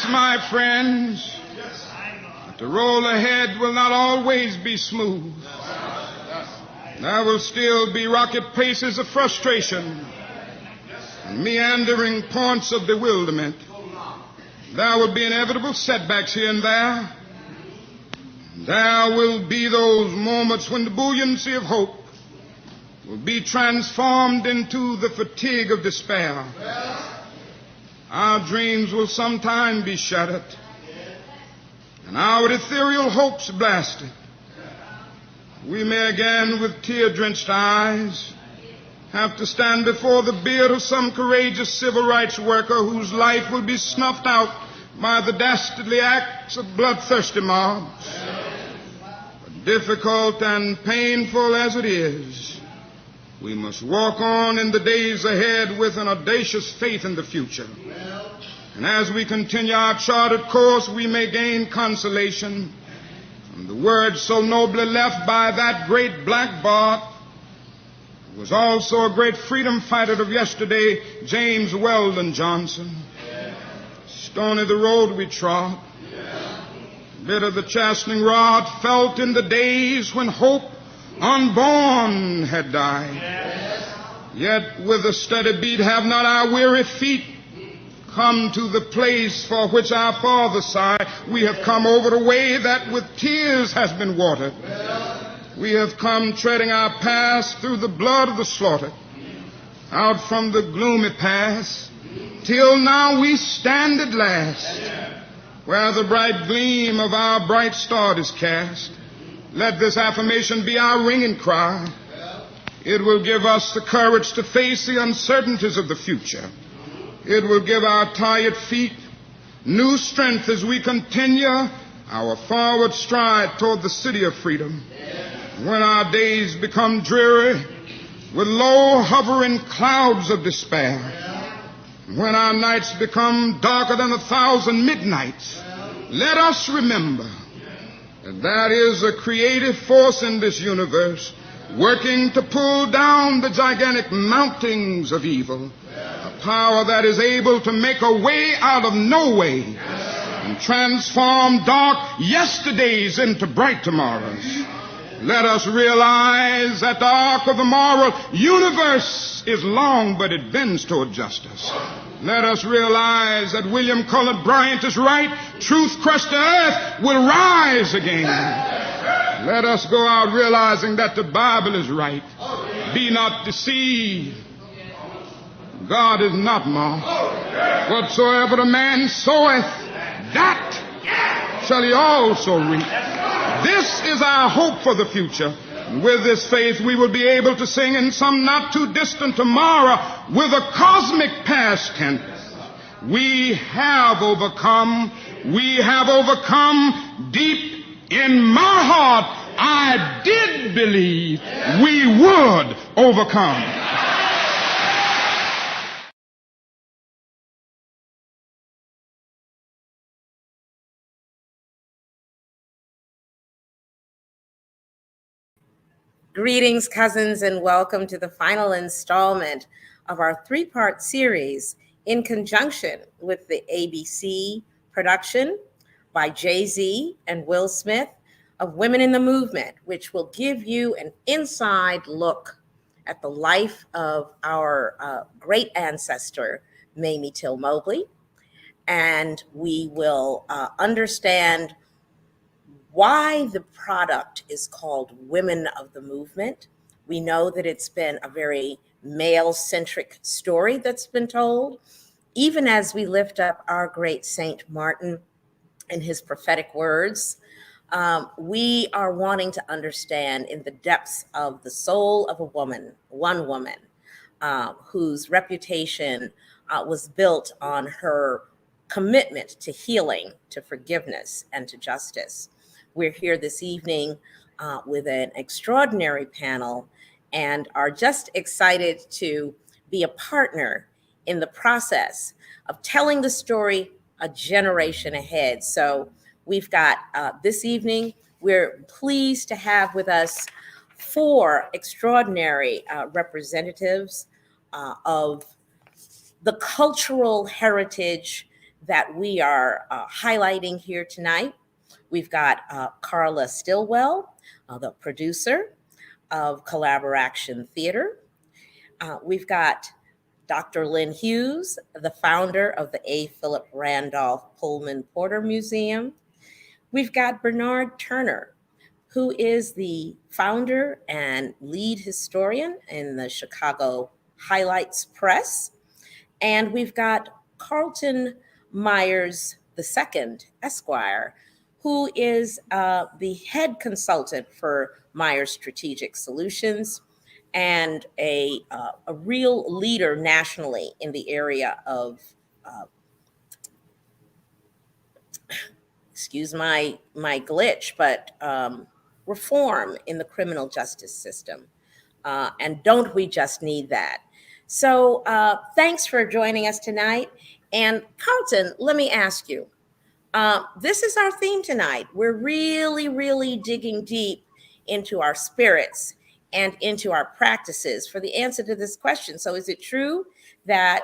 my friends, that the road ahead will not always be smooth. There will still be rocky places of frustration and meandering points of bewilderment. There will be inevitable setbacks here and there. There will be those moments when the buoyancy of hope will be transformed into the fatigue of despair. Our dreams will sometime be shattered and our ethereal hopes blasted. We may again, with tear-drenched eyes, have to stand before the bier of some courageous civil rights worker whose life will be snuffed out by the dastardly acts of bloodthirsty mobs. But difficult and painful as it is, we must walk on in the days ahead with an audacious faith in the future. And as we continue our charted course, we may gain consolation from the words so nobly left by that great black Bart, who was also a great freedom fighter of yesterday, James Weldon Johnson. Stony the road we trod, bitter the chastening rod felt in the days when hope unborn had died. Yet with a steady beat have not our weary feet come to the place for which our fathers sighed. We have come over a way that with tears has been watered. We have come treading our path through the blood of the slaughtered, out from the gloomy past, till now we stand at last, where the bright gleam of our bright star is cast. Let this affirmation be our ringing cry. It will give us the courage to face the uncertainties of the future. It will give our tired feet new strength as we continue our forward stride toward the city of freedom. When our days become dreary with low hovering clouds of despair, when our nights become darker than 1,000 midnights, let us remember that there is a creative force in this universe working to pull down the gigantic mountains of evil, a power that is able to make a way out of no way and transform dark yesterdays into bright tomorrows. Let us realize that the arc of the moral universe is long, but it bends toward justice. Let us realize that William Cullen Bryant is right. Truth crushed to earth will rise again. Let us go out realizing that the Bible is right. Be not deceived. God is not mocked. Whatsoever a man soweth, that shall he also reap. This is our hope for the future. And with this faith, we will be able to sing in some not too distant tomorrow with a cosmic past tense. We have overcome. We have overcome. Deep in my heart, I did believe we would overcome. Greetings, cousins, and welcome to the final installment of our three-part series in conjunction with the ABC production by Jay-Z and Will Smith of Women in the Movement, which will give you an inside look at the life of our great ancestor, Mamie Till Mobley, and we will understand why the product is called Women of the Movement. We know that it's been a very male-centric story that's been told, even as we lift up our great Saint Martin and his prophetic words. We are wanting to understand in the depths of the soul of a woman, one woman, whose reputation was built on her commitment to healing, to forgiveness, and to justice. We're here this evening with an extraordinary panel and are just excited to be a partner in the process of telling the story a generation ahead. So we've got this evening, we're pleased to have with us four extraordinary representatives of the cultural heritage that we are highlighting here tonight. We've got Carla Stillwell, the producer of Collaboration Theater. We've got Dr. Lynn Hughes, the founder of the A. Philip Randolph Pullman Porter Museum. We've got Bernard Turner, who is the founder and lead historian in the Chicago Highlights Press. And we've got Carlton Myers II, Esquire, who is the head consultant for Myers Strategic Solutions and a real leader nationally in the area of, excuse my glitch, but reform in the criminal justice system. And don't we just need that? So thanks for joining us tonight. And Carlton, let me ask you, this is our theme tonight. We're really, really digging deep into our spirits and into our practices for the answer to this question. So is it true that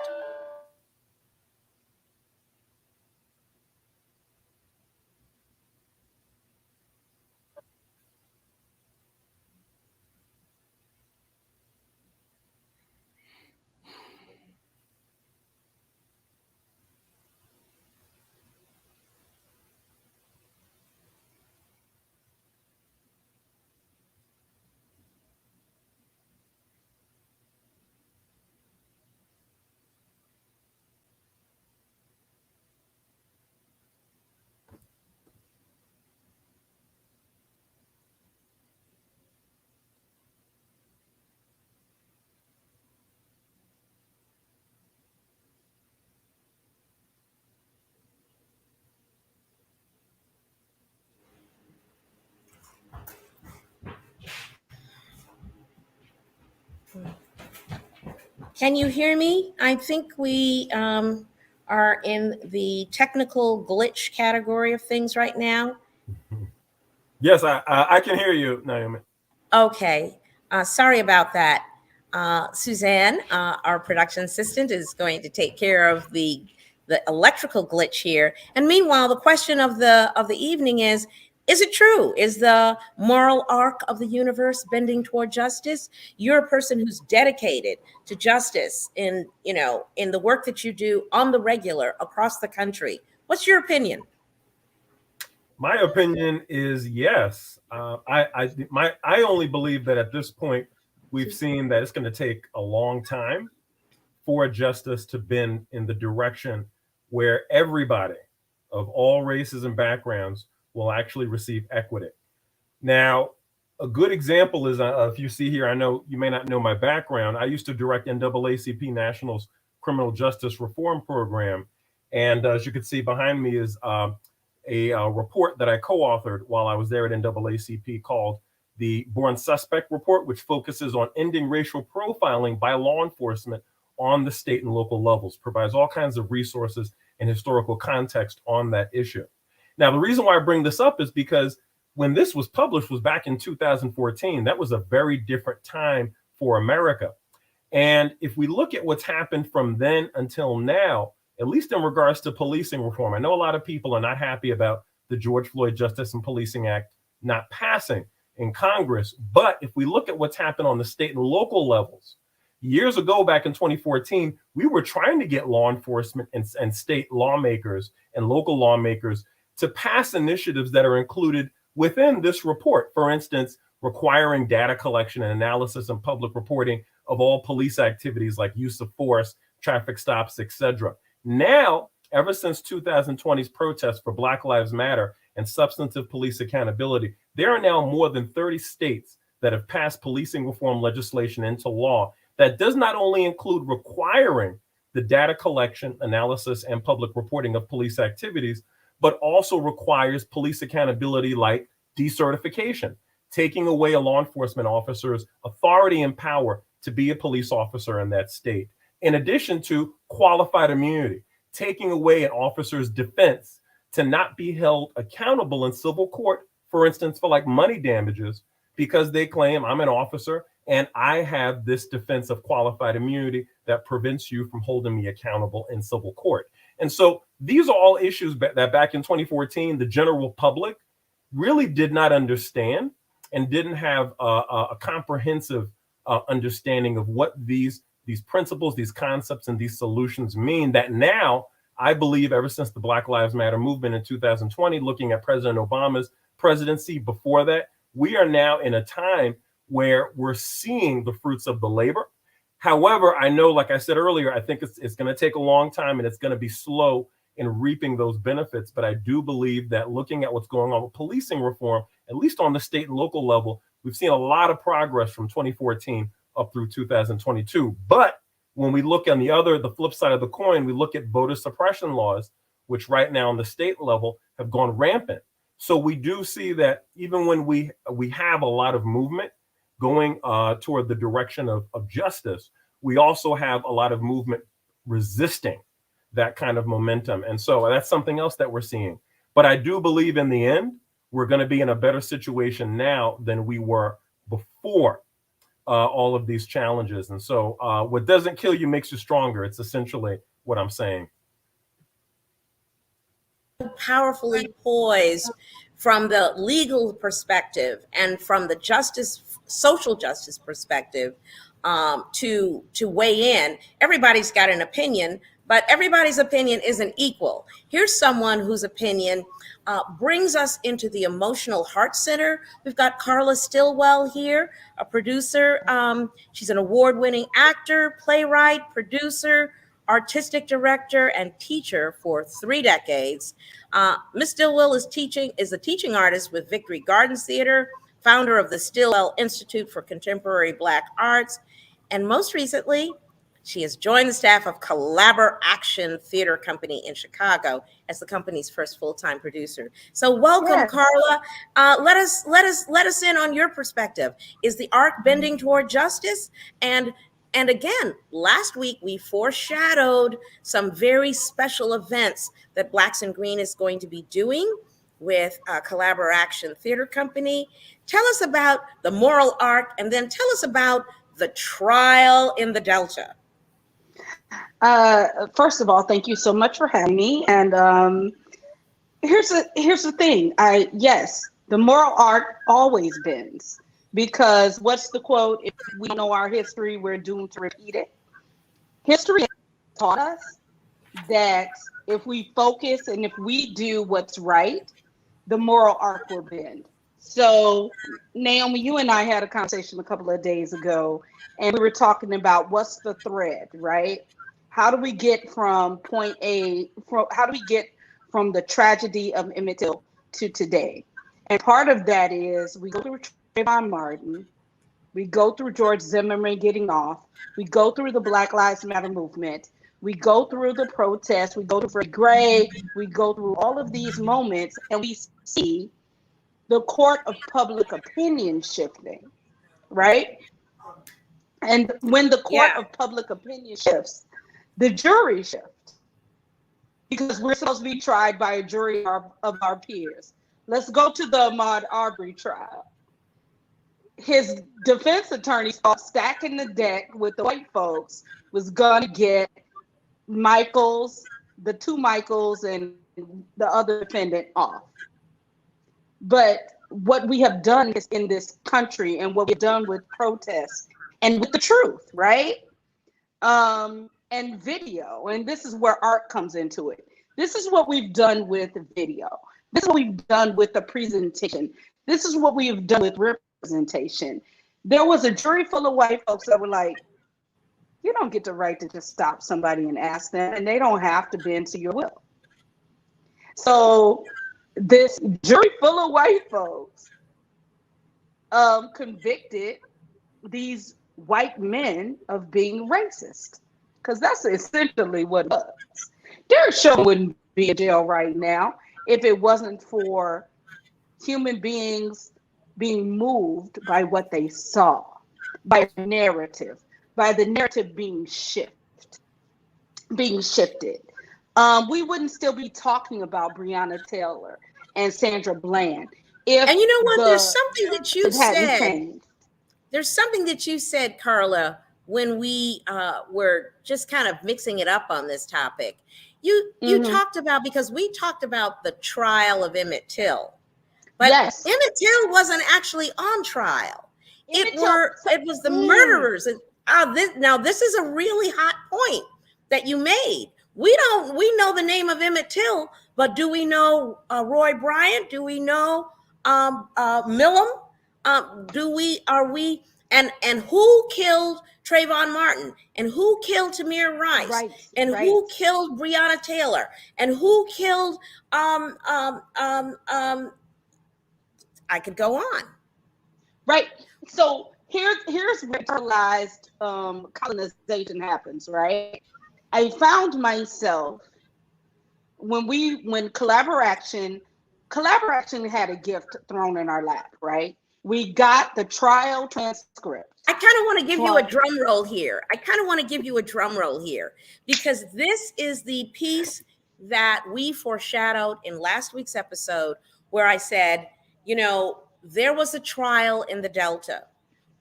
can you hear me? I think we are in the technical glitch category of things right now. Yes, I can hear you, Naomi. Okay. Sorry about that. Suzanne, our production assistant, is going to take care of the electrical glitch here. And meanwhile, the question of the evening is it true? Is the moral arc of the universe bending toward justice? You're a person who's dedicated to justice in the work that you do on the regular across the country. What's your opinion? My opinion is yes. I only believe that at this point we've seen that it's going to take a long time for justice to bend in the direction where everybody of all races and backgrounds will actually receive equity. Now, a good example is if you see here, I know you may not know my background. I used to direct NAACP National's Criminal Justice Reform Program. And as you can see behind me is a report that I co-authored while I was there at NAACP called the Born Suspect Report, which focuses on ending racial profiling by law enforcement on the state and local levels, provides all kinds of resources and historical context on that issue. Now, the reason why I bring this up is because when this was published was back in 2014. That was a very different time for America. And if we look at what's happened from then until now, at least in regards to policing reform, I know a lot of people are not happy about the George Floyd Justice and Policing Act not passing in Congress. But if we look at what's happened on the state and local levels, years ago, back in 2014, we were trying to get law enforcement and state lawmakers and local lawmakers to pass initiatives that are included within this report. For instance, requiring data collection and analysis and public reporting of all police activities like use of force, traffic stops, etc. Now, ever since 2020's protests for Black Lives Matter and substantive police accountability, there are now more than 30 states that have passed policing reform legislation into law that does not only include requiring the data collection, analysis, and public reporting of police activities, but also requires police accountability like decertification, taking away a law enforcement officer's authority and power to be a police officer in that state. In addition to qualified immunity, taking away an officer's defense to not be held accountable in civil court, for instance, for like money damages, because they claim I'm an officer and I have this defense of qualified immunity that prevents you from holding me accountable in civil court. And so these are all issues that back in 2014, the general public really did not understand and didn't have a comprehensive understanding of what these principles, these concepts, and these solutions mean, that now I believe ever since the Black Lives Matter movement in 2020, looking at President Obama's presidency before that, we are now in a time where we're seeing the fruits of the labor. However, I know, like I said earlier, I think it's going to take a long time and it's going to be slow in reaping those benefits. But I do believe that looking at what's going on with policing reform, at least on the state and local level, we've seen a lot of progress from 2014 up through 2022. But when we look on the flip side of the coin, we look at voter suppression laws, which right now on the state level have gone rampant. So we do see that even when we have a lot of movement going toward the direction of justice, we also have a lot of movement resisting that kind of momentum. And so that's something else that we're seeing. But I do believe in the end, we're going to be in a better situation now than we were before all of these challenges. And so what doesn't kill you makes you stronger. It's essentially what I'm saying. Powerfully poised from the legal perspective and from the social justice perspective to weigh in. Everybody's got an opinion, but everybody's opinion isn't equal. Here's someone whose opinion brings us into the emotional heart center. We've got Carla Stillwell here, a producer. She's an award-winning actor, playwright, producer, artistic director, and teacher for 3 decades. Ms. Stillwell is a teaching artist with Victory Gardens Theater, founder of the Stillwell Institute for Contemporary Black Arts, and most recently, she has joined the staff of Collabor Action Theater Company in Chicago as the company's first full-time producer. So welcome, yes. Carla. Let us in on your perspective. Is the arc bending toward justice? And again, last week we foreshadowed some very special events that Blacks in Green is going to be doing with Collabor Action Theater Company. Tell us about the moral arc, and then tell us about the trial in the Delta. First of all, thank you so much for having me. And here's the thing. Yes, the moral arc always bends, because what's the quote? If we don't know our history, we're doomed to repeat it. History has taught us that if we focus and if we do what's right, the moral arc will bend. So, Naomi, you and I had a conversation a couple of days ago, and we were talking about what's the thread, right? How do we get from point A, how do we get from the tragedy of Emmet Till to today? And part of that is we go through Trayvon Martin, we go through George Zimmerman getting off, we go through the Black Lives Matter movement, we go through the protests, we go through Freddie Gray, we go through all of these moments, and we see the court of public opinion shifting, right? And when the court of public opinion shifts, the jury shifts, because we're supposed to be tried by a jury of our peers. Let's go to the Ahmaud Arbery trial. His defense attorney thought stacking the deck with the white folks was gonna get Michaels, the 2 Michaels, and the other defendant off. But what we have done is in this country, and what we've done with protests and with the truth, right? And video, and this is where art comes into it. This is what we've done with video. This is what we've done with the presentation. This is what we have done with representation. There was a jury full of white folks that were like, you don't get the right to just stop somebody and ask them, and they don't have to bend to your will. So this jury full of white folks convicted these white men of being racist, because that's essentially what it was. Derek Chauvin wouldn't be in jail right now if it wasn't for human beings being moved by what they saw, by narrative, by the narrative being shifted. We wouldn't still be talking about Breonna Taylor and Sandra Bland. And you know what? There's something that you said. Changed. There's something that you said, Carla, when we were just kind of mixing it up on this topic. You talked about, because we talked about the trial of Emmett Till, but Yes. Emmett Till wasn't actually on trial. It was the murderers. And this is a really hot point that you made. We know the name of Emmett Till, but do we know Roy Bryant? Do we know Millam? And who killed Trayvon Martin? And who killed Tamir Rice? Right, and right. who killed Breonna Taylor? And who killed I could go on. Right. So here's where internalized colonization happens, right? I found myself when collaboration had a gift thrown in our lap, right? We got the trial transcript. I kind of want to give you a drum roll here. Because this is the piece that we foreshadowed in last week's episode, where I said, there was a trial in the Delta.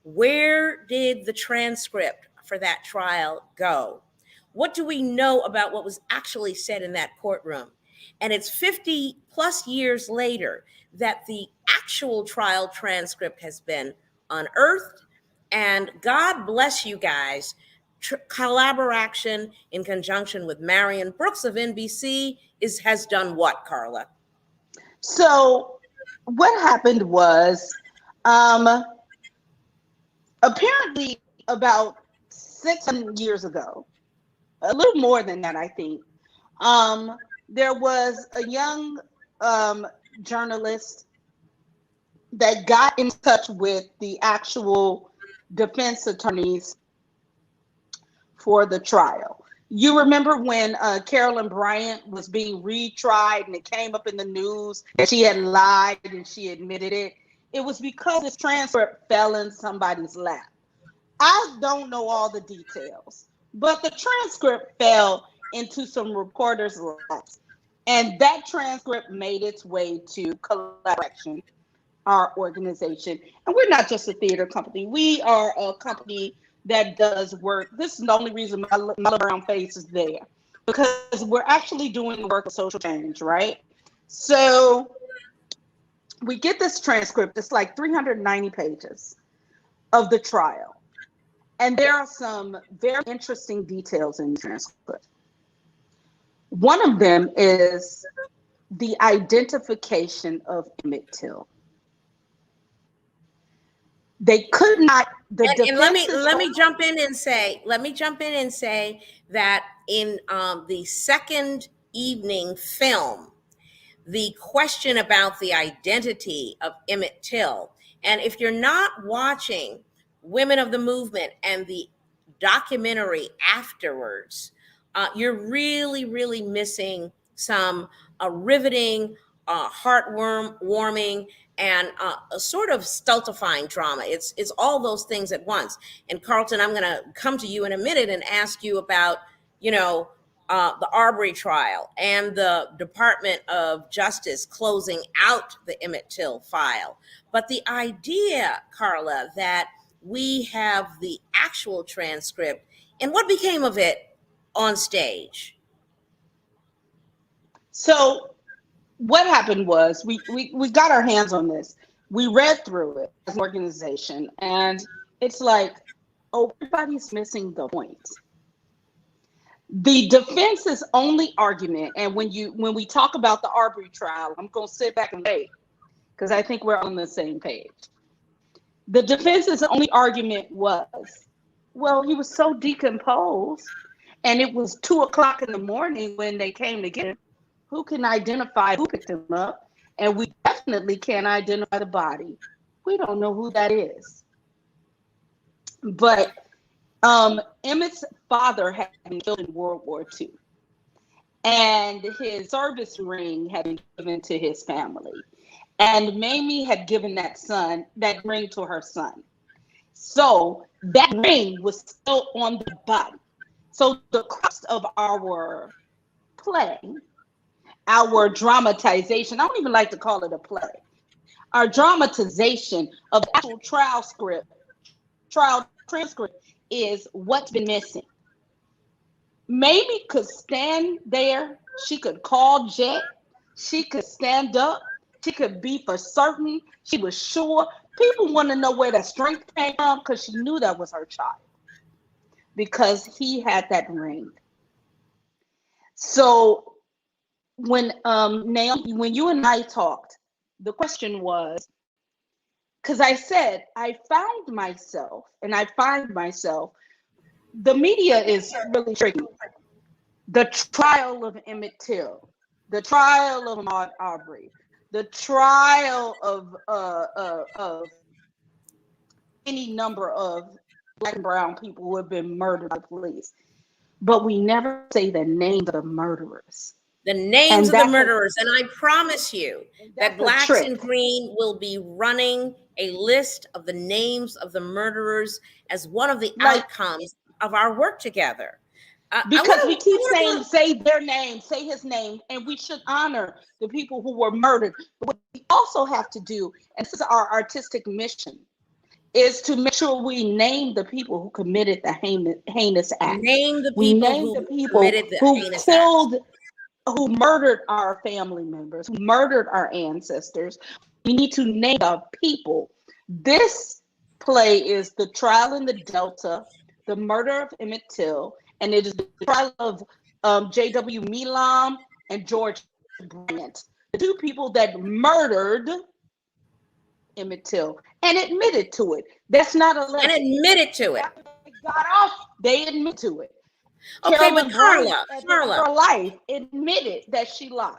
Where did the transcript for that trial go? What do we know about what was actually said in that courtroom? And it's 50 plus years later that the actual trial transcript has been unearthed. And God bless you guys. Collaboration in conjunction with Marion Brooks of NBC has done what, Carla? So what happened was, apparently about 6 years ago, a little more than that, I think, there was a young journalist that got in touch with the actual defense attorneys for the trial. You remember when Carolyn Bryant was being retried and it came up in the news that she had lied and she admitted it? It was because this transcript fell in somebody's lap. I don't know all the details, but the transcript fell into some reporters' laps. And that transcript made its way to Collaboration, our organization. And we're not just a theater company. We are a company that does work. This is the only reason my little brown face is there, because we're actually doing the work of social change, right? So we get this transcript. It's like 390 pages of the trial. And there are some very interesting details in the transcript. One of them is the identification of Emmett Till. They could not. And let me jump in and say that in the second evening film, the question about the identity of Emmett Till, and if you're not watching Women of the Movement and the documentary afterwards, you're really missing some riveting, heartwarming, and a sort of stultifying drama. It's all those things at once. And Carlton, I'm going to come to you in a minute and ask you about, the Arbery trial and the Department of Justice closing out the Emmett Till file. But the idea, Carla, that we have the actual transcript and what became of it on stage. So what happened was we got our hands on this. We read through it as an organization, and it's like, oh, everybody's missing the point. The defense's only argument, and when we talk about the Arbery trial, I'm going to sit back and wait because I think we're on the same page. The defense's only argument was, well, he was so decomposed, and it was 2:00 in the morning when they came to get him. Who can identify who picked him up? And we definitely can't identify the body. We don't know who that is. But Emmett's father had been killed in World War II. And his service ring had been given to his family. And Mamie had given that ring to her son. So that ring was still on the body. So the crux of our play, our dramatization, I don't even like to call it a play, our dramatization of the actual trial transcript is what's been missing. Mamie could stand there. She could call Jet. She could stand up. She could be for certain. She was sure. People want to know where that strength came from because she knew that was her child because he had that ring. So when Naomi, when you and I talked, the question was, because I said I found myself and I find myself, the media is really tricky. The trial of Emmett Till, the trial of Ahmaud Arbery, the trial of any number of Black and brown people who have been murdered by police, but we never say the names of the murderers. The names And of the that's murderers. And I promise you that that's a Blacks trick. in Green will be running a list of the names of the murderers as one of the Like- outcomes of our work together. Because we keep saying, say their name, say his name, and we should honor the people who were murdered. But what we also have to do, and this is our artistic mission, is to make sure we name the people who committed the heinous act. Name the We people name who the people committed the who heinous killed, act. who murdered our family members, who murdered our ancestors. We need to name the people. This play is the trial in the Delta, the murder of Emmett Till, and it is the trial of J.W. Milam and George Bryant, the two people that murdered Emmett Till and admitted to it. That's not a And admitted to it. They got off. They admit to it. Okay, Carolyn but Carla, Bryant, at the end of her life, admitted that she lied.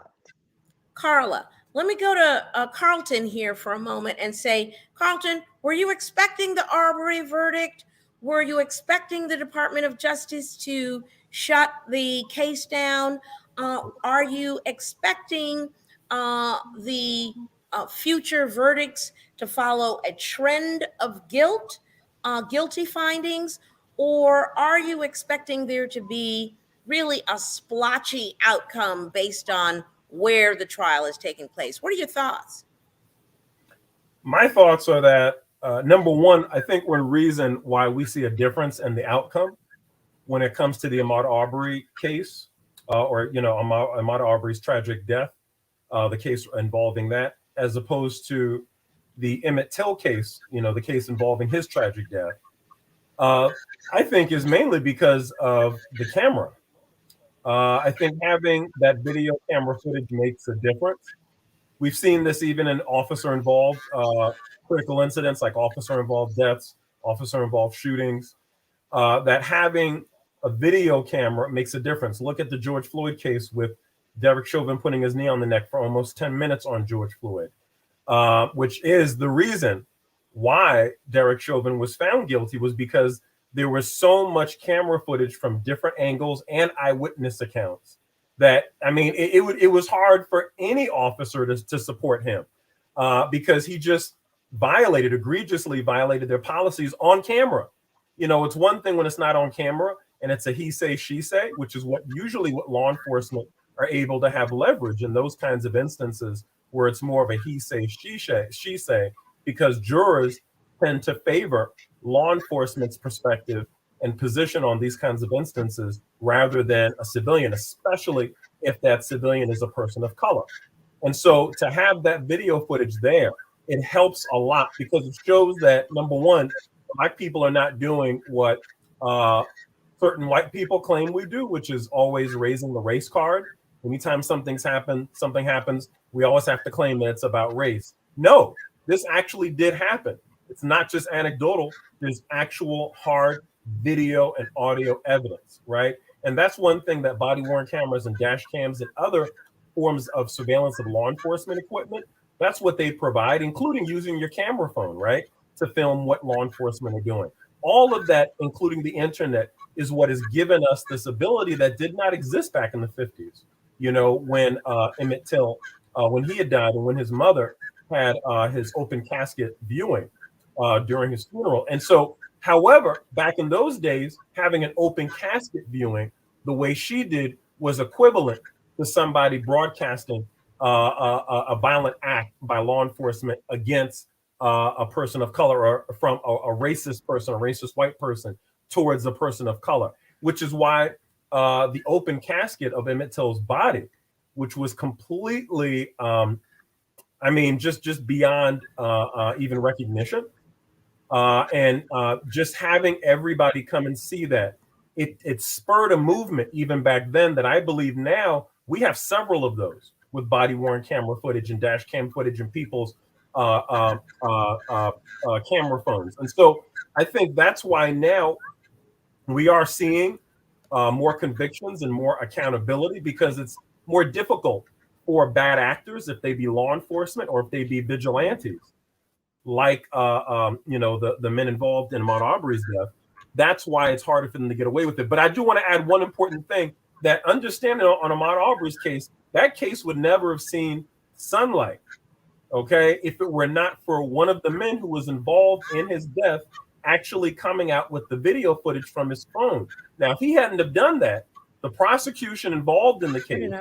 Carla, let me go to Carlton here for a moment and say, Carlton, were you expecting the Arbery verdict? Were you expecting the Department of Justice to shut the case down? Are you expecting the future verdicts to follow a trend of guilty findings? Or are you expecting there to be really a splotchy outcome based on where the trial is taking place? What are your thoughts? My thoughts are that number one, I think one reason why we see a difference in the outcome when it comes to the Ahmaud Arbery case, or Ahmaud Arbery's tragic death, the case involving that, as opposed to the Emmett Till case, the case involving his tragic death, I think is mainly because of the camera. I think having that video camera footage makes a difference. We've seen this even in officer-involved critical incidents, like officer-involved deaths, officer-involved shootings, that having a video camera makes a difference. Look at the George Floyd case with Derek Chauvin putting his knee on the neck for almost 10 minutes on George Floyd, which is the reason why Derek Chauvin was found guilty, was because there was so much camera footage from different angles and eyewitness accounts that, I mean, it was hard for any officer to support him because he just egregiously violated their policies on camera. It's one thing when it's not on camera and it's a he say, she say, which is usually what law enforcement are able to have leverage in those kinds of instances where it's more of a he say, she say, because jurors tend to favor law enforcement's perspective and position on these kinds of instances rather than a civilian, especially if that civilian is a person of color. And so to have that video footage there, it helps a lot because it shows that, number one, Black people are not doing what certain white people claim we do, which is always raising the race card. Anytime something happens, we always have to claim that it's about race. No, this actually did happen. It's not just anecdotal. There's actual hard video and audio evidence, right? And that's one thing that body-worn cameras and dash cams and other forms of surveillance of law enforcement equipment, that's what they provide, including using your camera phone, right, to film what law enforcement are doing. All of that, including the internet, is what has given us this ability that did not exist back in the 50s, when Emmett Till, when he had died and when his mother had his open casket viewing during his funeral. And so, however, back in those days, having an open casket viewing the way she did was equivalent to somebody broadcasting a violent act by law enforcement against a person of color, or from a racist person, a racist white person towards a person of color, which is why the open casket of Emmett Till's body, which was completely, just beyond even recognition. And just having everybody come and see that, it spurred a movement even back then that I believe now we have several of those with body worn camera footage and dash cam footage and people's camera phones. And so I think that's why now we are seeing more convictions and more accountability, because it's more difficult for bad actors, if they be law enforcement or if they be vigilantes, like the men involved in Ahmaud Arbery's death. That's why it's harder for them to get away with it. But I do want to add one important thing, that understanding on Ahmaud Arbery's case, that case would never have seen sunlight, okay, if it were not for one of the men who was involved in his death actually coming out with the video footage from his phone. Now, if he hadn't have done that, the prosecution involved in the case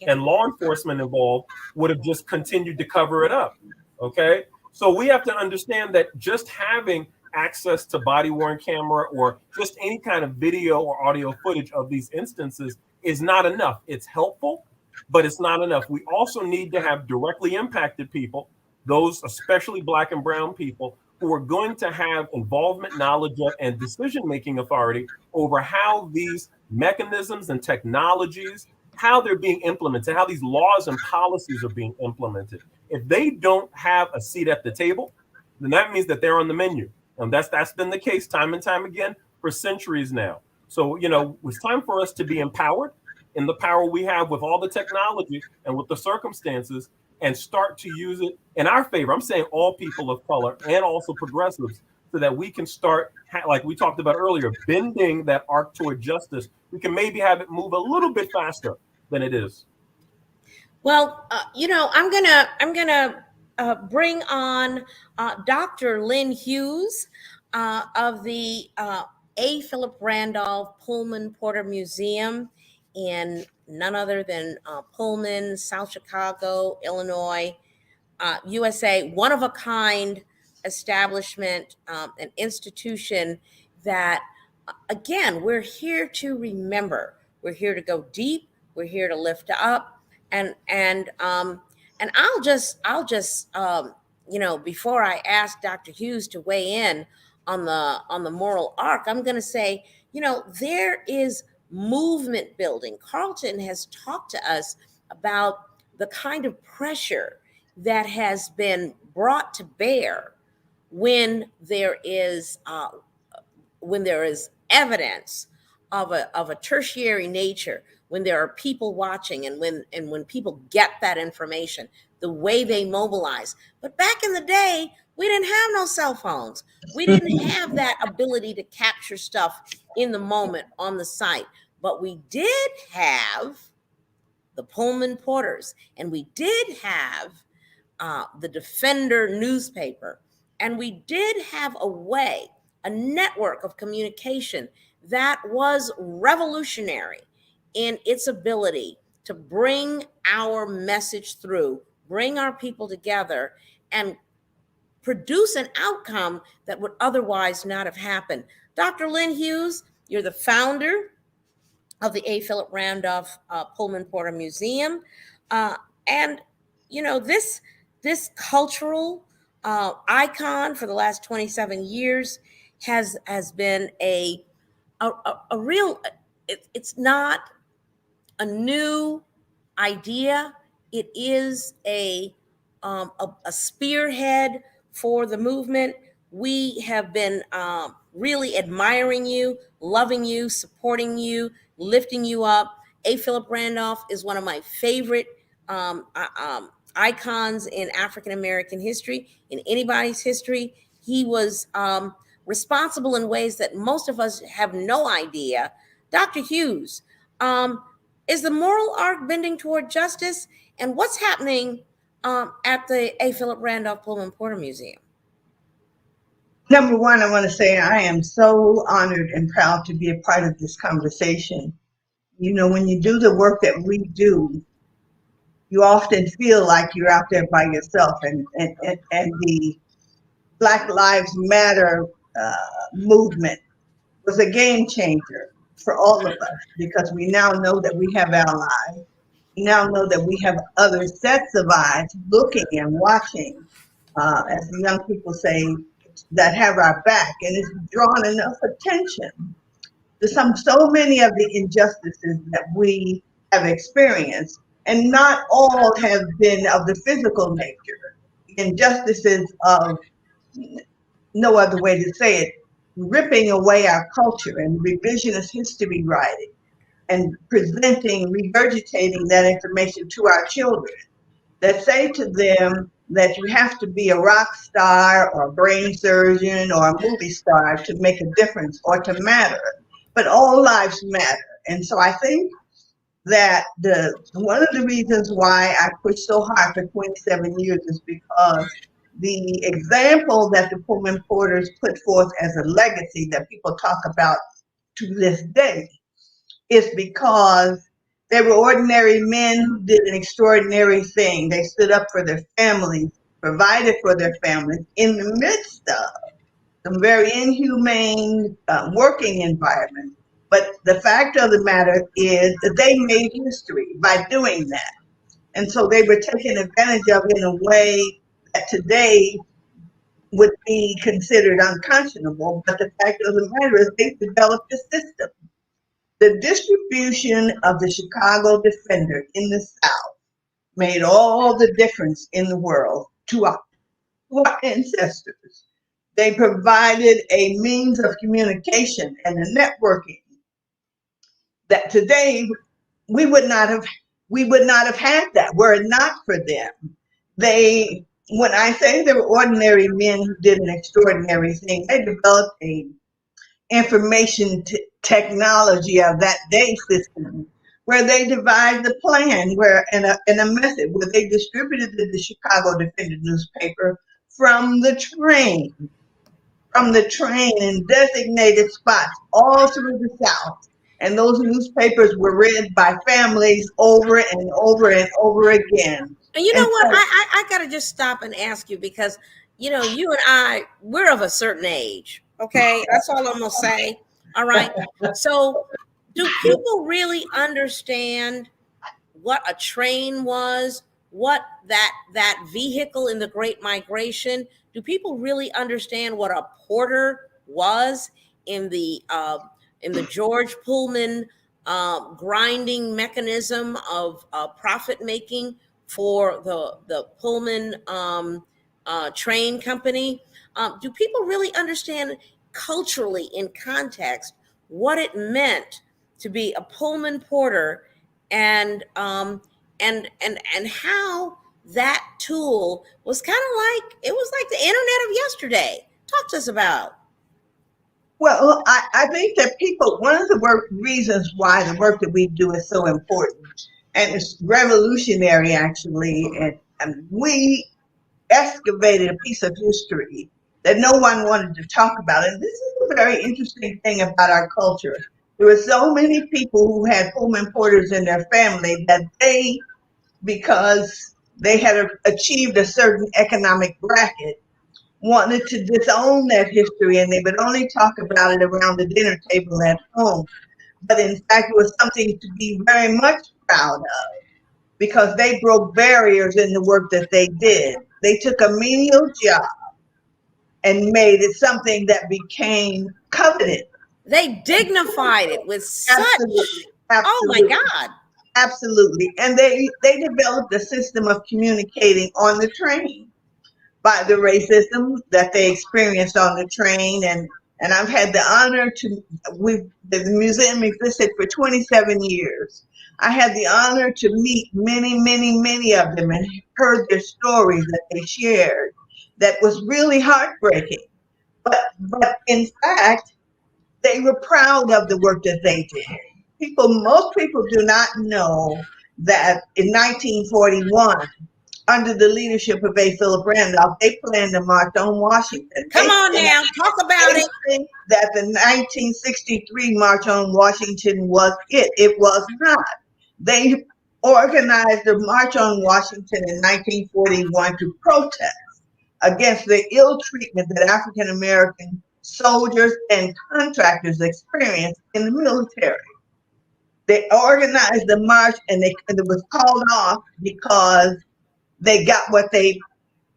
and law enforcement involved would have just continued to cover it up, okay? So we have to understand that just having access to body-worn camera or just any kind of video or audio footage of these instances is not enough. It's helpful, but it's not enough. We also need to have directly impacted people, those especially Black and brown people, who are going to have involvement, knowledge, and decision-making authority over how these mechanisms and technologies, how they're being implemented, how these laws and policies are being implemented. If they don't have a seat at the table, then that means that they're on the menu. And that's been the case time and time again for centuries now. So, it's time for us to be empowered in the power we have with all the technology and with the circumstances, and start to use it in our favor. I'm saying all people of color and also progressives, so that we can start, like we talked about earlier, bending that arc toward justice. We can maybe have it move a little bit faster than it is. Well, I'm gonna bring on Dr. Lynn Hughes of the A. Philip Randolph Pullman Porter Museum in none other than Pullman, South Chicago, Illinois, USA. One of a kind establishment, an institution that, again, we're here to remember. We're here to go deep. We're here to lift up. And I'll just before I ask Dr. Hughes to weigh in on the moral arc, I'm going to say, there is movement building. Carlton has talked to us about the kind of pressure that has been brought to bear when there is evidence of a tertiary nature, when there are people watching, and when people get that information, the way they mobilize. But back in the day, we didn't have no cell phones. We didn't have that ability to capture stuff in the moment on the site. But we did have the Pullman Porters, and we did have the Defender newspaper, and we did have a network of communication that was revolutionary in its ability to bring our message through, bring our people together, and produce an outcome that would otherwise not have happened. Dr. Lynn Hughes, you're the founder of the A. Philip Randolph Pullman Porter Museum. And, this cultural icon for the last 27 years has been a real, it's not a new idea. It is a spearhead for the movement. We have been really admiring you, loving you, supporting you, lifting you up. A. Philip Randolph is one of my favorite icons in African American history, in anybody's history. He was responsible in ways that most of us have no idea. Dr. Hughes, is the moral arc bending toward justice? And what's happening at the A. Philip Randolph Pullman Porter Museum? Number one, I want to say I am so honored and proud to be a part of this conversation. When you do the work that we do, you often feel like you're out there by yourself, and the Black Lives Matter movement was a game changer for all of us, because we now know that we have allies. We now know that we have other sets of eyes looking and watching, as the young people say, that have our back, and it's drawn enough attention to so many of the injustices that we have experienced, and not all have been of the physical nature. Injustices of, no other way to say it, ripping away our culture and revisionist history writing and presenting, regurgitating that information to our children that say to them that you have to be a rock star or a brain surgeon or a movie star to make a difference or to matter. But all lives matter. And so I think that one of the reasons why I pushed so hard for 27 years is because the example that the Pullman Porters put forth as a legacy that people talk about to this day is because they were ordinary men who did an extraordinary thing. They stood up for their families, provided for their families in the midst of some very inhumane working environments. But the fact of the matter is that they made history by doing that. And so they were taken advantage of in a way that today would be considered unconscionable. But the fact of the matter is they developed a system. The distribution of the Chicago Defender in the South made all the difference in the world to our ancestors. They provided a means of communication and a networking that today we would not have had that were it not for them. When I say they were ordinary men who did an extraordinary thing, they developed a information technology of that day system where they devised a plan and a method where they distributed the Chicago Defender newspaper from the train in designated spots all through the South. And those newspapers were read by families over and over and over again. And you know And what? so, I got to just stop and ask you because, you and I, we're of a certain age. Okay. That's all I'm going to say. All right. So, do people really understand what a train was? What that vehicle in the Great Migration? Do people really understand what a porter was in the George Pullman grinding mechanism of profit making for the Pullman train company? Do people really understand culturally in context what it meant to be a Pullman porter and how that tool was kind of like it was like the internet of yesterday? Talk to us about. well, I think that one of the reasons why the work that we do is so important and it's revolutionary actually, and we excavated a piece of history that no one wanted to talk about. And this is a very interesting thing about our culture. There were so many people who had Pullman porters in their family that because they had achieved a certain economic bracket, wanted to disown that history, and they would only talk about it around the dinner table at home. But in fact, it was something to be very much proud of because they broke barriers in the work that they did. They took a menial job and made it something that became coveted. They dignified it with such. Absolutely. Oh my Absolutely. God. Absolutely. And they developed a system of communicating on the train by the racism that they experienced on the train. And I've had the honor the museum existed for 27 years. I had the honor to meet many, many, many of them and heard their stories that they shared that was really heartbreaking. But in fact, they were proud of the work that they did. Most people do not know that in 1941, under the leadership of A. Philip Randolph, they planned to march on Washington. Come on now, talk about it. Think that the 1963 March on Washington was it. It was not. They organized the March on Washington in 1941 to protest against the ill treatment that African American soldiers and contractors experience in the military. They organized the march and it was called off because they got what they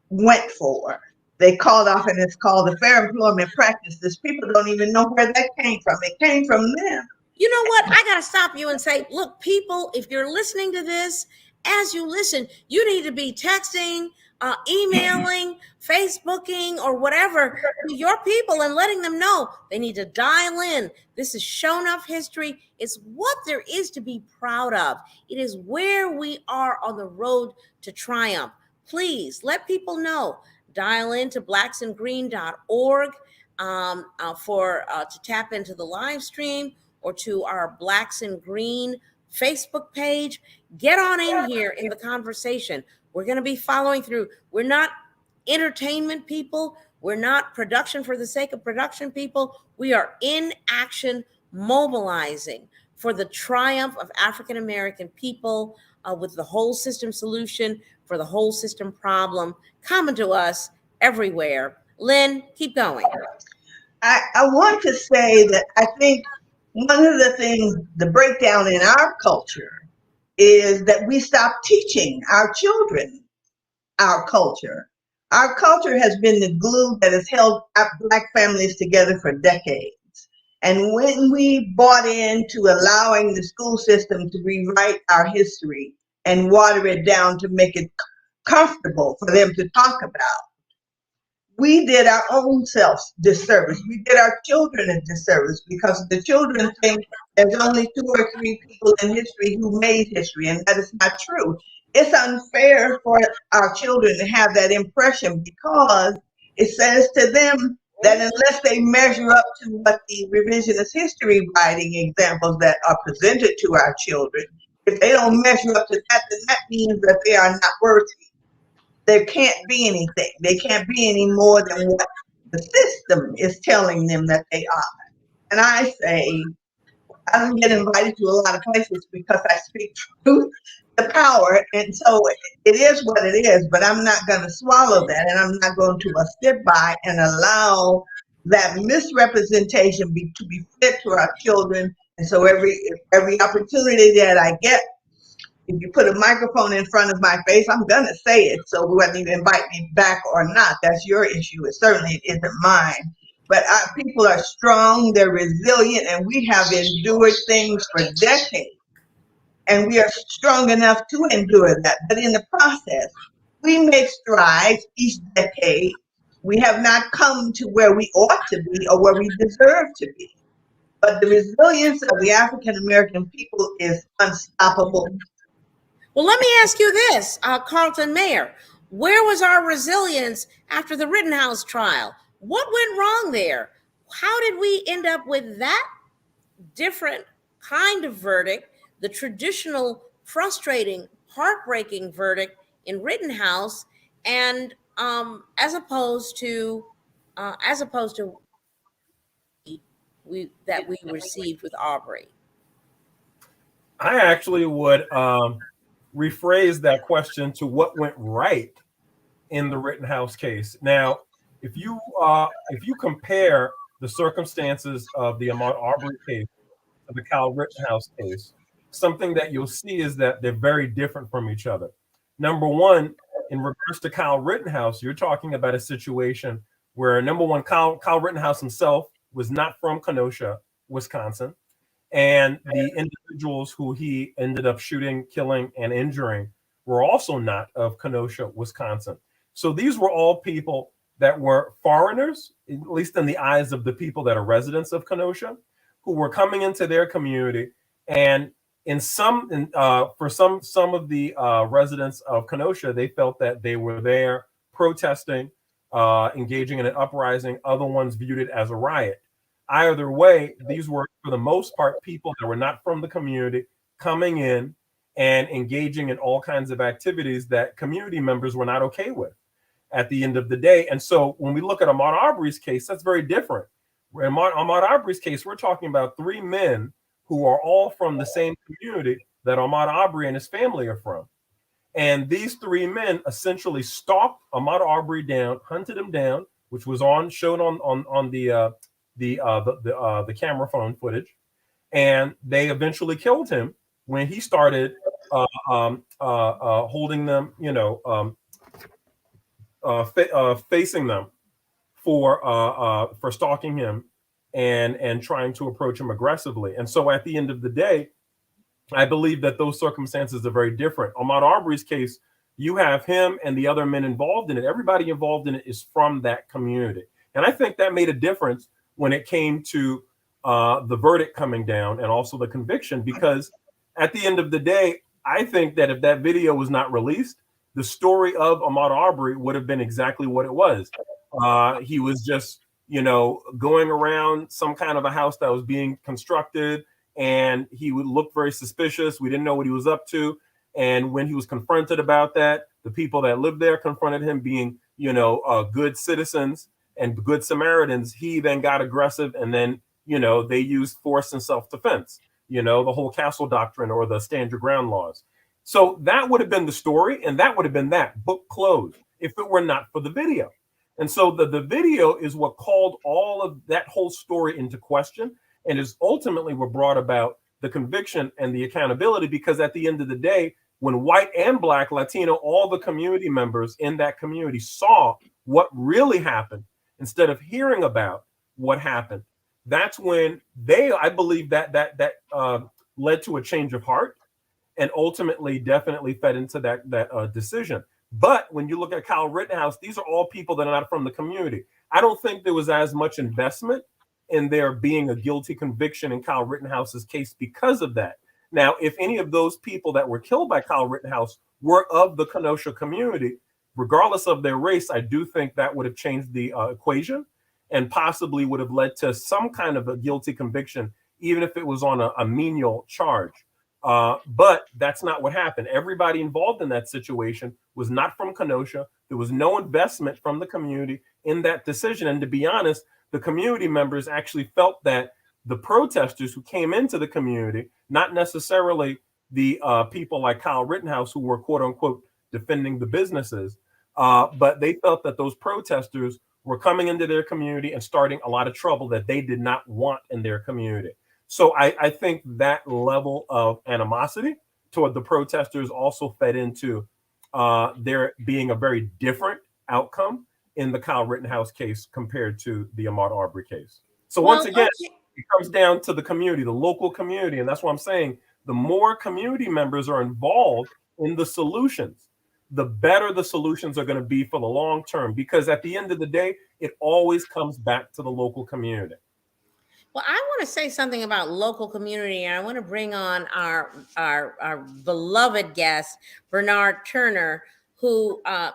went for. They called off, and it's called the Fair Employment Practices. People don't even know where that came from. It came from them. You know what? I got to stop you and say, look, people, if you're listening to this, as you listen, you need to be texting, emailing, Facebooking, or whatever to your people and letting them know they need to dial in. This is shown up history. It's what there is to be proud of. It is where we are on the road to triumph. Please let people know. Dial in to blacksandgreen.org to tap into the live stream, or to our Blacks and Green Facebook page. Get on in here in the conversation. We're going to be following through. We're not entertainment people. We're not production for the sake of production people. We are in action, mobilizing for the triumph of African American people, with the whole system solution for the whole system problem coming to us everywhere. Lynn, keep going. I want to say that I think one of the things, the breakdown in our culture, is that we stop teaching our children our culture. Our culture has been the glue that has held Black families together for decades. And when we bought into allowing the school system to rewrite our history and water it down to make it comfortable for them to talk about, we did our own selves disservice. We did our children a disservice, because the children think there's only 2 or 3 people in history who made history, and that is not true. It's unfair for our children to have that impression, because it says to them that unless they measure up to what the revisionist history writing examples that are presented to our children, if they don't measure up to that, then that means that they are not worthy. There can't be anything. They can't be any more than what the system is telling them that they are. And I say, I don't get invited to a lot of places because I speak truth to power. And so it is what it is, but I'm not going to swallow that. And I'm not going to sit by and allow that misrepresentation to be fed to our children. And so every opportunity that I get, if you put a microphone in front of my face, I'm going to say it. So whether you invite me back or not, that's your issue. It certainly isn't mine. But our people are strong, they're resilient, and we have endured things for decades. And we are strong enough to endure that. But in the process, we make strides each decade. We have not come to where we ought to be or where we deserve to be. But the resilience of the African American people is unstoppable. Well, let me ask you this, Carlton Mayer. Where was our resilience after the Rittenhouse trial? What went wrong there? How did we end up with that different kind of verdict, the traditional, frustrating, heartbreaking verdict in Rittenhouse, and as opposed to that we received with Arbery? I actually would rephrase that question to what went right in the Rittenhouse case. Now, if you compare the circumstances of the Ahmaud Arbery case to the Kyle Rittenhouse case, something that you'll see is that they're very different from each other. Number one, in regards to Kyle Rittenhouse, you're talking about a situation where, number one, Kyle Rittenhouse himself was not from Kenosha, Wisconsin. And the individuals who he ended up shooting, killing, and injuring were also not of Kenosha, Wisconsin. So these were all people that were foreigners, at least in the eyes of the people that are residents of Kenosha, who were coming into their community. And for some of the residents of Kenosha, they felt that they were there protesting, engaging in an uprising. Other ones viewed it as a riot. Either way, these were, for the most part, people that were not from the community coming in and engaging in all kinds of activities that community members were not okay with at the end of the day. And so when we look at Ahmaud Arbery's case, that's very different. In Ahmaud Arbery's case, we're talking about 3 men who are all from the same community that Ahmaud Arbery and his family are from. And these 3 men essentially stalked Ahmaud Arbery down, hunted him down, which was shown on the camera phone footage, and they eventually killed him when he started holding them, facing them for stalking him and trying to approach him aggressively. And so at the end of the day, I believe that those circumstances are very different. Ahmaud Arbery's case, you have him and the other men involved in it. Everybody involved in it is from that community. And I think that made a difference when it came to the verdict coming down and also the conviction, because at the end of the day, I think that if that video was not released, the story of Ahmaud Arbery would have been exactly what it was. He was just, going around some kind of a house that was being constructed, and he would look very suspicious. We didn't know what he was up to. And when he was confronted about that, the people that lived there confronted him being, good citizens and good Samaritans. He then got aggressive, and then, they used force and self-defense, the whole castle doctrine or the stand your ground laws. So that would have been the story, and that would have been that, book closed, if it were not for the video. And so the video is what called all of that whole story into question, and is ultimately what brought about the conviction and the accountability, because at the end of the day, when white and black, Latino, all the community members in that community saw what really happened instead of hearing about what happened, that's when I believe that led to a change of heart, and ultimately definitely fed into that decision. But when you look at Kyle Rittenhouse, these are all people that are not from the community. I don't think there was as much investment in there being a guilty conviction in Kyle Rittenhouse's case because of that. Now, if any of those people that were killed by Kyle Rittenhouse were of the Kenosha community, regardless of their race, I do think that would have changed the equation and possibly would have led to some kind of a guilty conviction, even if it was on a menial charge. But that's not what happened. Everybody involved in that situation was not from Kenosha. There was no investment from the community in that decision. And to be honest, the community members actually felt that the protesters who came into the community, not necessarily the people like Kyle Rittenhouse who were quote unquote defending the businesses, but they felt that those protesters were coming into their community and starting a lot of trouble that they did not want in their community. So I think that level of animosity toward the protesters also fed into there being a very different outcome in the Kyle Rittenhouse case compared to the Ahmaud Arbery case. So once again, it comes down to the community, the local community. And that's why I'm saying the more community members are involved in the solutions, the better the solutions are going to be for the long term. Because at the end of the day, it always comes back to the local community. Well, I want to say something about local community, and I want to bring on our beloved guest, Bernard Turner, who, I've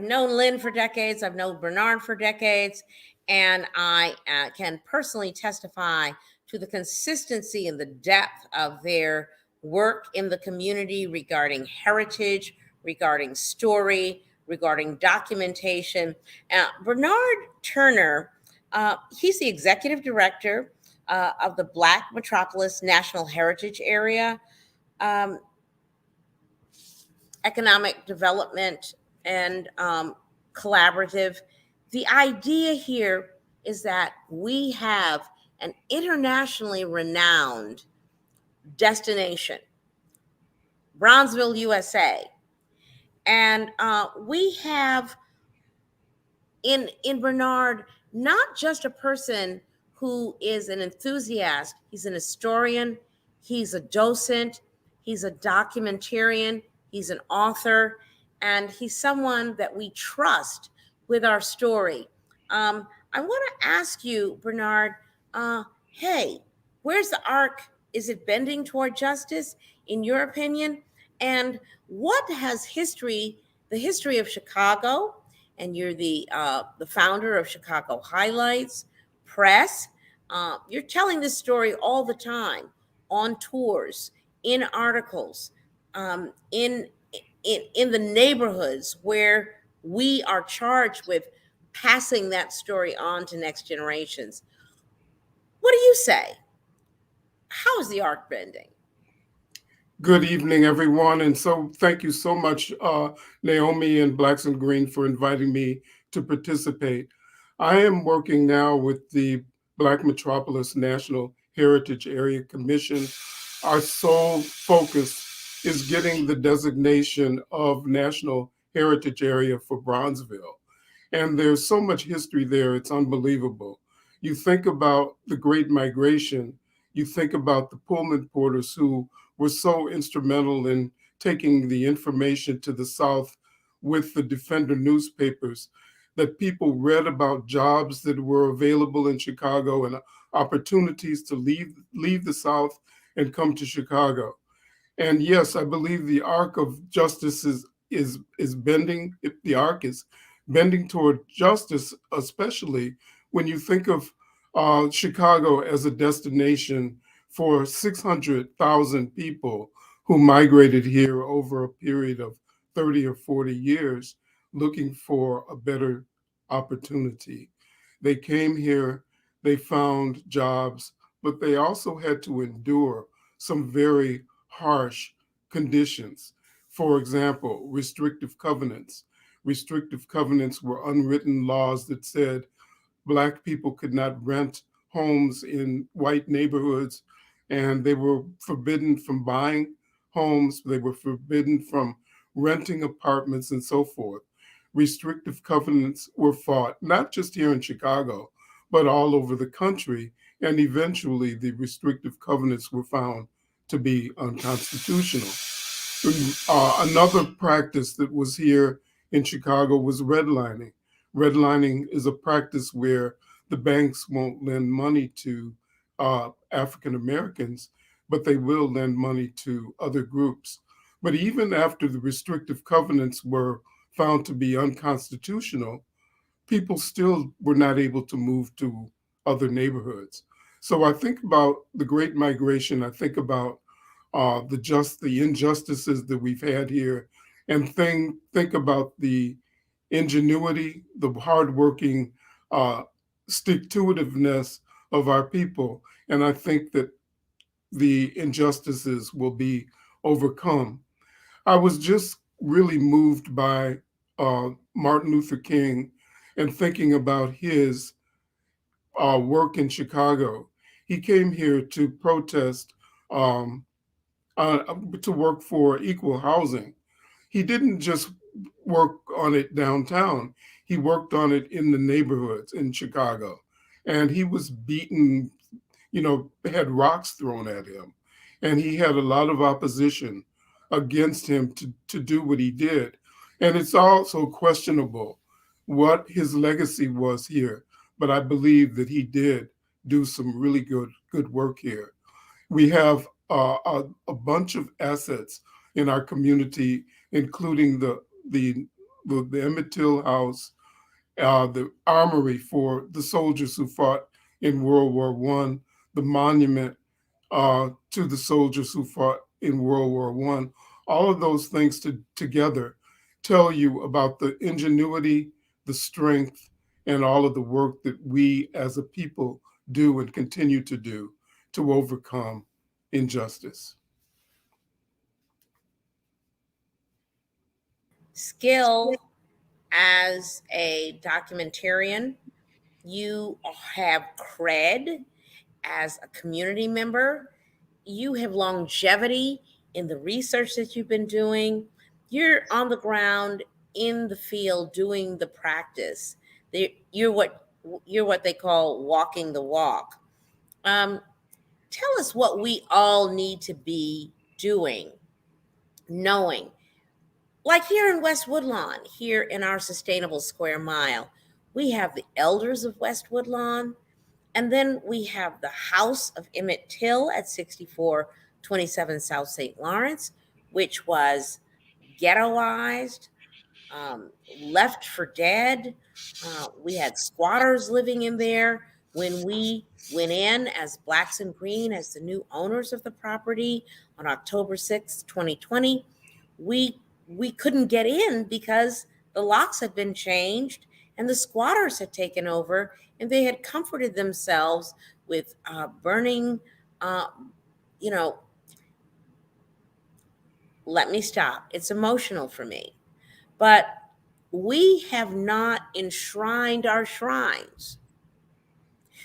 known Lynn for decades, I've known Bernard for decades, and I can personally testify to the consistency and the depth of their work in the community regarding heritage, regarding story, regarding documentation. Bernard Turner, he's the executive director of the Black Metropolis National Heritage Area, Economic Development and Collaborative. The idea here is that we have an internationally renowned destination, Bronzeville, USA. And we have in Bernard not just a person who is an enthusiast. He's an historian, he's a docent, he's a documentarian, he's an author, and he's someone that we trust with our story. I want to ask you, Bernard, hey, where's the arc? Is it bending toward justice, in your opinion? And what has the history of Chicago, and you're the founder of Chicago Highlights Press. You're telling this story all the time on tours, in articles, in the neighborhoods where we are charged with passing that story on to next generations. What do you say? How is the arc bending? Good evening, everyone. And so thank you so much, Naomi and Blacks and Green, for inviting me to participate. I am working now with the Black Metropolis National Heritage Area Commission. Our sole focus is getting the designation of National Heritage Area for Bronzeville. And there's so much history there, it's unbelievable. You think about the Great Migration, you think about the Pullman porters who were so instrumental in taking the information to the South with the Defender newspapers, that people read about jobs that were available in Chicago and opportunities to leave the South and come to Chicago. And yes, I believe the arc of justice is bending. The arc is bending toward justice, especially when you think of Chicago as a destination for 600,000 people who migrated here over a period of 30 or 40 years looking for a better opportunity. They came here, they found jobs, but they also had to endure some very harsh conditions. For example, restrictive covenants. Restrictive covenants were unwritten laws that said Black people could not rent homes in white neighborhoods, and they were forbidden from buying homes, they were forbidden from renting apartments, and so forth. Restrictive covenants were fought, not just here in Chicago, but all over the country, and eventually the restrictive covenants were found to be unconstitutional. Another practice that was here in Chicago was redlining. Redlining is a practice where the banks won't lend money to African Americans, but they will lend money to other groups. But even after the restrictive covenants were found to be unconstitutional, people still were not able to move to other neighborhoods. So I think about the Great Migration. I think about the injustices that we've had here, and think about the ingenuity, the hardworking stick to itiveness of our people. And I think that the injustices will be overcome. I was just really moved by Martin Luther King and thinking about his work in Chicago. He came here to protest, um, to work for equal housing. He didn't just work on it downtown, he worked on it in the neighborhoods in Chicago. And he was beaten, had rocks thrown at him. And he had a lot of opposition against him to do what he did. And it's also questionable what his legacy was here. But I believe that he did do some really good work here. We have a bunch of assets in our community, including the Emmet Till House, the armory for the soldiers who fought in World War One, the monument to the soldiers who fought in World War One. All of those things together tell you about the ingenuity, the strength, and all of the work that we as a people do and continue to do to overcome injustice. Skill as a documentarian, you have cred as a community member, you have longevity in the research that you've been doing, you're on the ground in the field doing the practice. You're what they call walking the walk. Tell us what we all need to be doing, knowing. Like here in West Woodlawn, here in our Sustainable Square Mile, we have the elders of West Woodlawn, and then we have the House of Emmet Till at 6427 South St. Lawrence, which was ghettoized, left for dead. We had squatters living in there. When we went in as Blacks and Green, as the new owners of the property on October 6th, 2020, we couldn't get in because the locks had been changed and the squatters had taken over, and they had comforted themselves with burning, you know, let me stop. It's emotional for me. But we have not enshrined our shrines.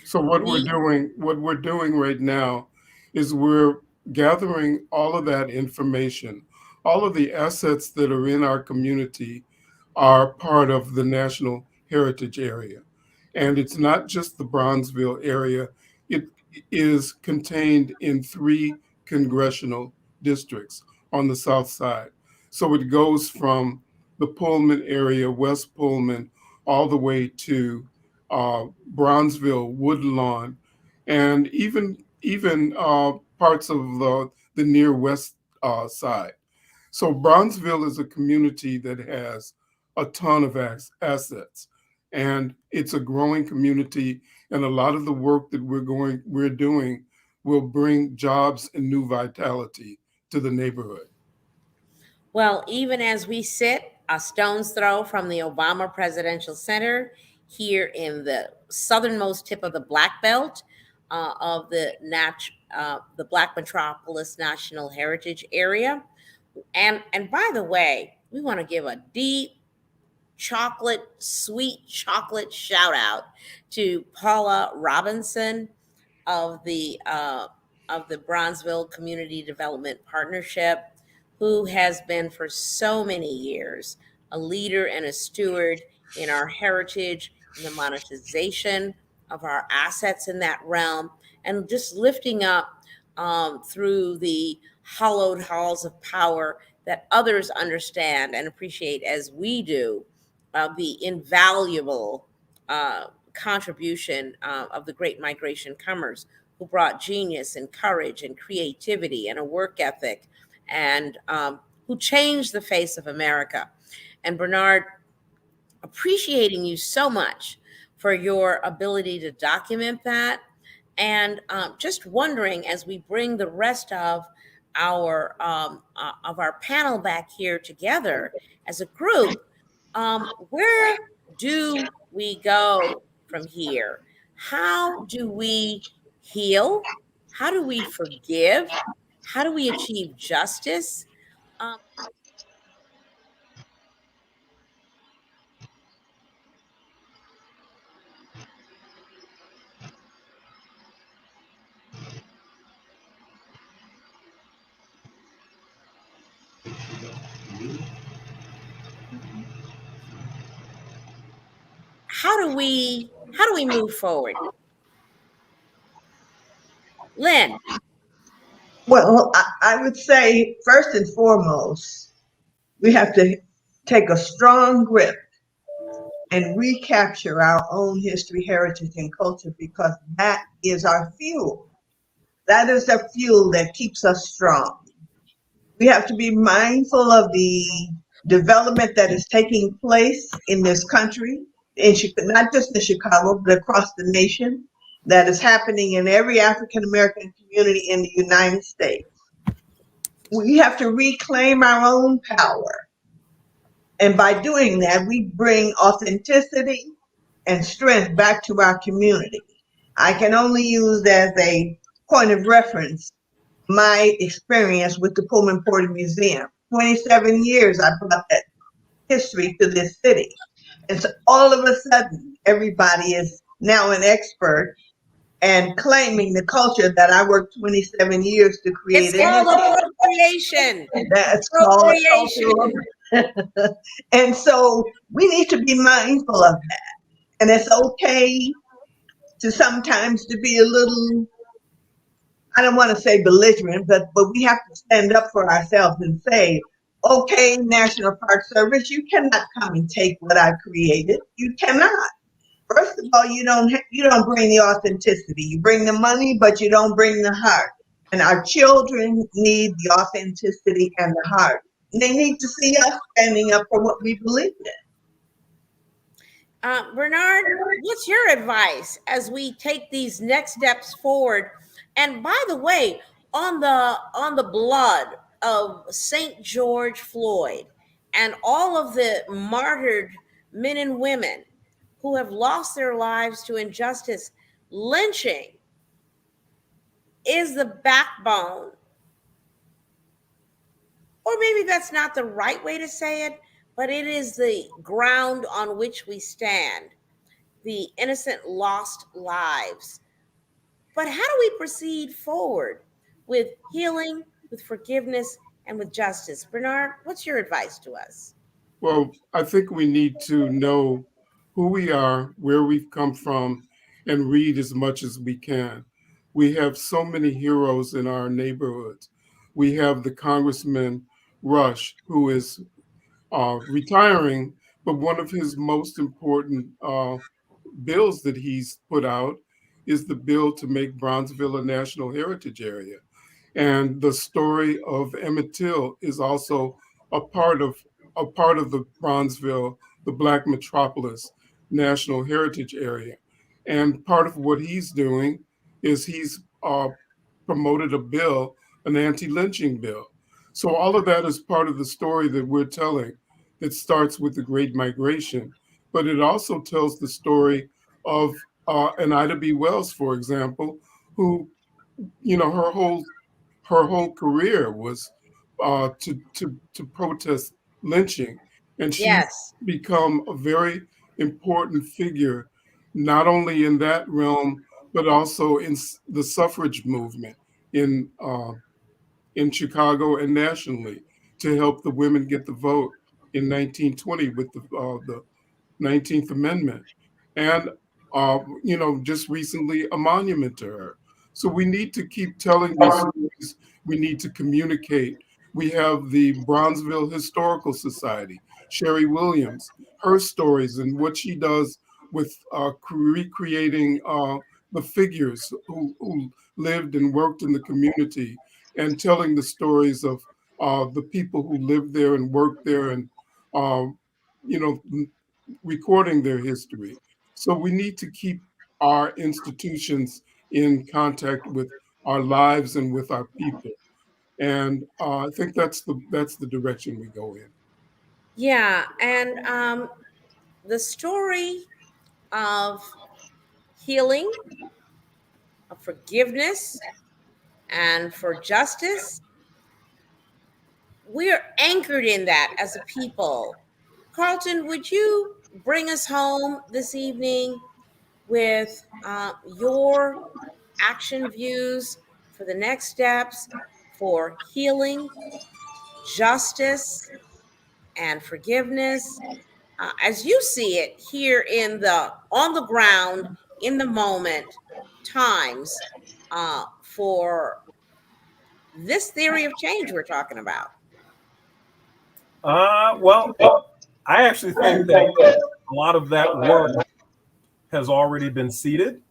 So what we're doing right now is we're gathering all of that information. All of the assets that are in our community are part of the National Heritage Area. And it's not just the Bronzeville area. It is contained in 3 congressional districts on the south side. So it goes from the Pullman area, West Pullman, all the way to Bronzeville, Woodlawn, and even parts of the near west side. So Bronzeville is a community that has a ton of assets, and it's a growing community. And a lot of the work that we're doing will bring jobs and new vitality to the neighborhood. Well, even as we sit a stone's throw from the Obama Presidential Center here in the southernmost tip of the Black Belt of the Black Metropolis National Heritage Area. And by the way, we want to give a deep sweet chocolate shout out to Paula Robinson of the Bronzeville Community Development Partnership, who has been for so many years a leader and a steward in our heritage, in the monetization of our assets in that realm, and just lifting up through the hollowed halls of power that others understand and appreciate as we do the invaluable contribution of the great migration comers who brought genius and courage and creativity and a work ethic and who changed the face of America. And Bernard, appreciating you so much for your ability to document that. And just wondering, as we bring the rest of our panel back here together as a group, where do we go from here? How do we heal? How do we forgive? How do we achieve justice? Um, how do we move forward? Lynn, Well, I would say first and foremost, we have to take a strong grip and recapture our own history, heritage, and culture because that is our fuel. That is the fuel that keeps us strong. We have to be mindful of the development that is taking place in this country, not just in Chicago, but across the nation, that is happening in every African American community in the United States. We have to reclaim our own power. And by doing that, we bring authenticity and strength back to our community. I can only use as a point of reference my experience with the Pullman Porter Museum. 27 years I brought that history to this city. And so all of a sudden, everybody is now an expert and claiming the culture that I worked 27 years to create. it's called appropriation. That's called Appropriation. cultural. And so we need to be mindful of that. And it's okay to sometimes to be a little, I don't want to say belligerent, but we have to stand up for ourselves and say, okay, National Park Service, you cannot come and take what I've created. You cannot. First of all, you don't bring the authenticity. You bring the money, but you don't bring the heart. And our children need the authenticity and the heart. They need to see us standing up for what we believe in. Bernard, what's your advice as we take these next steps forward? And by the way, on the blood of St. George Floyd and all of the martyred men and women who have lost their lives to injustice, lynching is the backbone, or maybe that's not the right way to say it, but it is the ground on which we stand, the innocent lost lives. But how do we proceed forward with healing, with forgiveness, and with justice? Bernard, what's your advice to us? Well, I think we need to know who we are, where we've come from, and read as much as we can. We have so many heroes in our neighborhoods. We have the Congressman Rush, who is retiring, but one of his most important bills that he's put out is the bill to make Brownsville a National Heritage Area. And the story of Emmett Till is also a part of the Bronzeville, the Black Metropolis National Heritage Area. And part of what he's doing is he's promoted a bill, an anti-lynching bill. So all of that is part of the story that we're telling. That starts with the Great Migration, but it also tells the story of an Ida B. Wells, for example, who, her whole career was to protest lynching, and she's Yes, become a very important figure, not only in that realm but also in the suffrage movement in in Chicago and nationally to help the women get the vote in 1920 with the 19th Amendment, and just recently a monument to her. So we need to keep telling these stories. We need to communicate. We have the Bronzeville Historical Society, Sherry Williams, her stories and what she does with recreating the figures who lived and worked in the community and telling the stories of the people who lived there and worked there and um, you know recording their history. So we need to keep our institutions in contact with our lives and with our people. And I think that's the direction we go in. yeah, and the story of healing, of forgiveness, and for justice, we're anchored in that as a people. Carlton, would you bring us home this evening with your action views for the next steps for healing, justice, and forgiveness as you see it here in the on the ground, in the moment times for this theory of change we're talking about? Well, I actually think that a lot of that work has already been seeded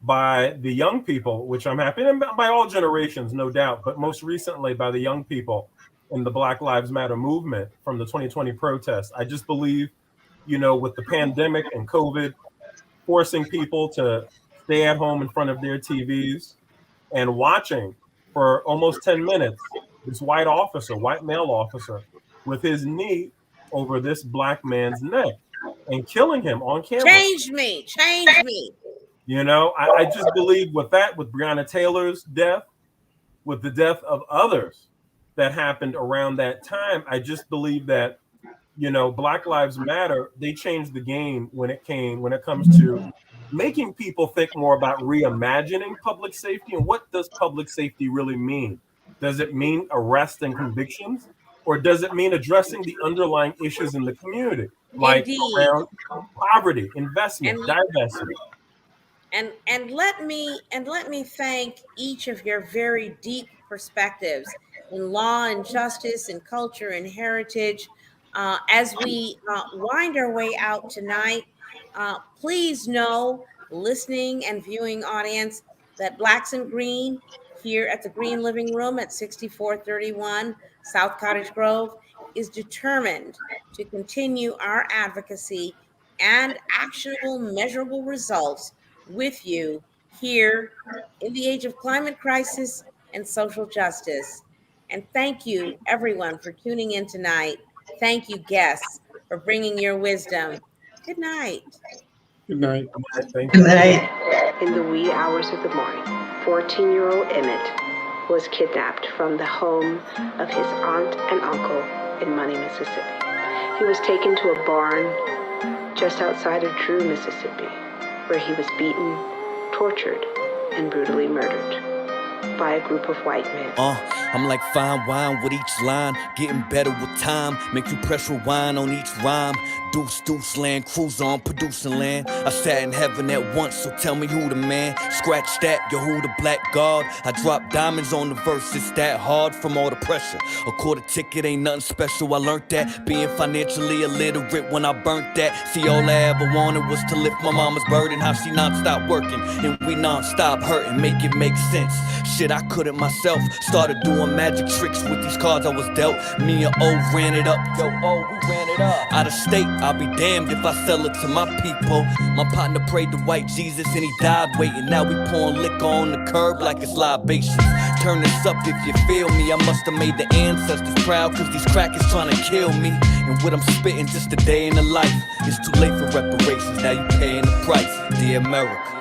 by the young people, which I'm happy, and by all generations, no doubt, but most recently by the young people in the Black Lives Matter movement from the 2020 protests. I just believe, with the pandemic and COVID forcing people to stay at home in front of their TVs and watching for almost 10 minutes this white male officer, with his knee over this black man's neck and killing him on camera. Change me, change me. I just believe with Breonna Taylor's death, with the death of others that happened around that time, I just believe that, Black Lives Matter, they changed the game when it comes to making people think more about reimagining public safety and what does public safety really mean? Does it mean arrest and convictions? Or does it mean addressing the underlying issues in the community, like Indeed. around poverty, investment, And divestment? let me thank each of your very deep perspectives in law and justice and culture and heritage. As we wind our way out tonight, please know, listening and viewing audience, that Blacks in Green here at the Green Living Room at 6431 South Cottage Grove is determined to continue our advocacy and actionable, measurable results with you here in the age of climate crisis and social justice. And thank you, everyone, for tuning in tonight. Thank you, guests, for bringing your wisdom. Good night. Good night. Thank Good you. night. In the wee hours of the morning, 14-year-old Emmet was kidnapped from the home of his aunt and uncle in Money, Mississippi. He was taken to a barn just outside of Drew, Mississippi, where he was beaten, tortured, and brutally murdered by a group of white men. I'm like fine wine with each line, getting better with time. Make you press rewind on each rhyme. Deuce, deuce land, cruise on, producing land. I sat in heaven at once, so tell me who the man. Scratch that, yo, who the black god? I drop diamonds on the verse, it's that hard from all the pressure. A quarter ticket ain't nothing special, I learned that. Being financially illiterate when I burnt that. See, all I ever wanted was to lift my mama's burden. How she non-stop working, and we non-stop hurting. Make it make sense. Shit, I couldn't myself. Started doing magic tricks with these cards I was dealt. Me and O ran it up, yo, O, we ran it up. Out of state, I'll be damned if I sell it to my people. My partner prayed to white Jesus and he died waiting. Now we pouring liquor on the curb like it's libations. Turn this up if you feel me. I must have made the ancestors proud, cause these crackers trying to kill me. And what I'm spitting, just a day in the life. It's too late for reparations, now you paying the price. Dear America.